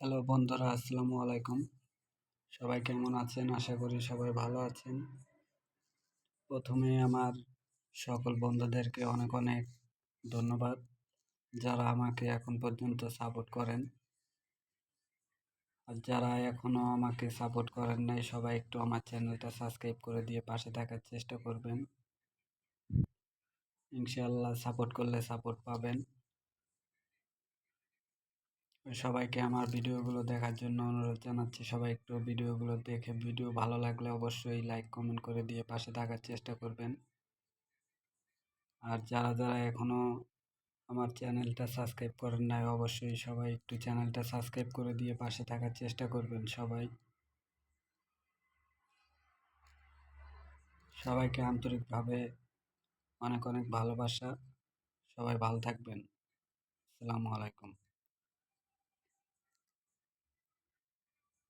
Hello বন্ধুরা, আসসালামু আলাইকুম। সবাই কেমন আছেন? আশা করি সবাই ভালো আছেন। প্রথমে আমার সকল বন্ধুদেরকে অনেক অনেক ধন্যবাদ, যারা আমাকে এখন পর্যন্ত সাপোর্ট করেন। আর যারা এখনও আমাকে সাপোর্ট করেন নাই, সবাই একটু আমার চ্যানেলটা সাবস্ক্রাইব করে দিয়ে পাশে থাকার চেষ্টা করবেন। ইনশাআল্লাহ সাপোর্ট করলে সাপোর্ট পাবেন। সবাইকে আমার ভিডিওগুলো দেখার জন্য অনুরোধ জানাচ্ছি। সবাই একটু ভিডিওগুলো দেখে ভিডিও ভালো লাগলে অবশ্যই লাইক কমেন্ট করে দিয়ে পাশে থাকার চেষ্টা করবেন। আর যারা যারা এখনও আমার চ্যানেলটা সাবস্ক্রাইব করেন নাই, অবশ্যই সবাই একটু চ্যানেলটা সাবস্ক্রাইব করে দিয়ে পাশে থাকার চেষ্টা করবেন। সবাইকে আন্তরিকভাবে অনেক অনেক ভালোবাসা। সবাই ভালো থাকবেন। আসসালামু আলাইকুম।